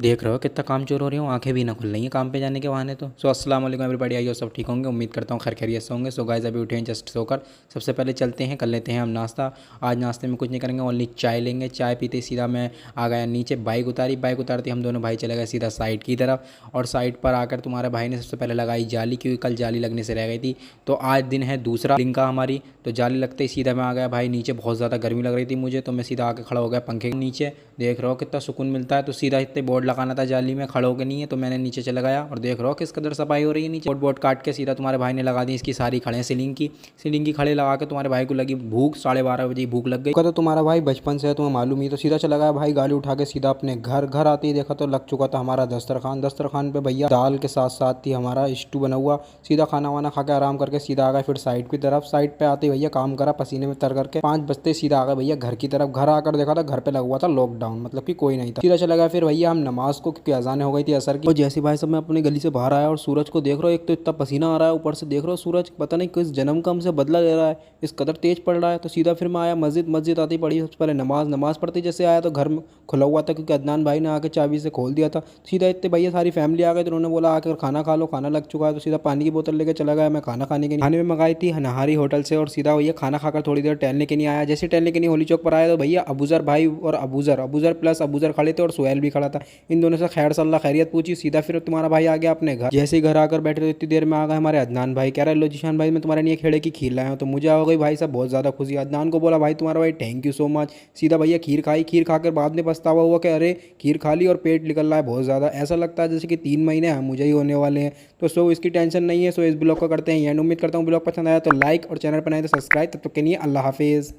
देख रहे हो कितना काम चोर हो रही हूँ, आंखें भी ना खुल रही हैं काम पे जाने के बहाने। तो अस्सलाम वालेकुम एवरीबॉडी, आइए सब ठीक होंगे, उम्मीद करता हूँ खैर खैरियत से होंगे। सो गाइस अभी उठे हैं जस्ट सोकर। सबसे पहले चलते हैं, कर लेते हैं हम नाश्ता। आज नाश्ते में कुछ नहीं करेंगे, ओनली चाय लेंगे। चाय पीते सीधा मैं आ गया नीचे, बाइक उतारी। बाइक उतारती हम दोनों भाई चले गए सीधा साइड की तरफ। और साइड पर आकर तुम्हारे भाई ने सबसे पहले लगाई जाली, क्योंकि कल जाली लगने से रह गई थी। तो आज दिन है दूसरा दिन का हमारी। तो जाली लगते ही सीधा मैं आ गया भाई नीचे। बहुत ज़्यादा गर्मी लग रही थी मुझे, तो मैं सीधा आके खड़ा हो गया पंखे के नीचे। देख रहे हो कितना सुकून मिलता है। तो सीधा इतने बोर्ड लगाना था जाली में, खड़े होकर नहीं है, तो मैंने नीचे चला गया। और देख रहे हो किस कदर सफाई हो रही है नीचे। बोर्ड बोर्ड काट के सीधा तुम्हारे भाई ने लगा दी, इसकी सारी खड़े सीलिंग की खड़े लगा के तुम्हारे भाई को लगी भूख। 12:30 बजे भूख लग गई। तो तुम्हारा भाई बचपन से है, तुम्हें मालूम ही। तो सीधा चला गया भाई गाड़ी उठा के सीधा अपने घर। घर आते ही देखा तो लग चुका था हमारा दस्तरखान। दस्तरखान पे भैया दाल के साथ साथ थी हमारा स्टू बना हुआ। सीधा खाना वाना खा के आराम करके सीधा आ गए फिर साइड की तरफ। साइड पे आते ही भैया काम करा पसीने में तर करके। 5 बजते सीधा आ गए भैया घर की तरफ। घर आकर देखा था घर पे लगा हुआ था लॉकडाउन, मतलब कि कोई नहीं था। सीधा चला गया फिर भैया हम नमाज को, क्योंकि अजान हो गई थी असर की। और जैसे भाई सब मैं अपनी गली से बाहर आया और सूरज को देख रहा हूँ, एक तो इतना पसीना आ रहा है, ऊपर से देख रहा हूँ सूरज पता नहीं किस जन्म का हमसे बदला ले रहा है, इस कदर तेज पड़ रहा है। तो सीधा फिर मैं आया मस्जिद। मस्जिद आती पड़ी सबसे पहले नमाज पढ़ती जैसे आया तो घर में खुला हुआ था, क्योंकि अदनान भाई ने आके चाबी से खोल दिया था। सीधा इतने भैया सारी फैमिली आ गई, तो उन्होंने बोला आकर खाना खा लो, खाना लग चुका है। तो सीधा पानी की बोतल लेके चला गया मैं खाना खाने के लिए। खाने में मंगाई थी नहारी होटल से। और सीधा भैया खाना खाकर थोड़ी देर टहलने के नहीं आया। जैसे टहलने के नहीं होली चौक पर आया तो भैया अबूजर भाई और अबूजर प्लस अबूजर खड़े थे और सुहेल भी खड़ा था। इन दोनों से खैर सल्ला खैरियत पूछी। सीधा फिर तुम्हारा भाई आ गया अपने घर। जैसे ही घर आकर बैठे तो इतनी देर में आ गए हमारे अदनान भाई। कह रहे लो जीशान भाई मैं तुम्हारे लिए खेड़े की खीर लाया हूँ। तो मुझे हो गई भाई साहब बहुत ज़्यादा खुशी। अदनान को बोला भाई तुम्हारा भाई थैंक यू सो मच। सीधा भैया खीर खाई। खीर खाकर बाद में पछतावा हुआ कि अरे खीर खा ली और पेट निकल रहा है बहुत ज़्यादा। ऐसा लगता है जैसे कि 3 महीने हम मुझे ही होने वाले हैं। तो सो इसकी टेंशन नहीं है। सो इस ब्लॉग को करते हैं एंड। उम्मीद करता हूँ ब्लॉग पसंद आया तो लाइक और चैनल पर आए तो सब्सक्राइब। तब तक के लिए अल्लाह हाफिज़।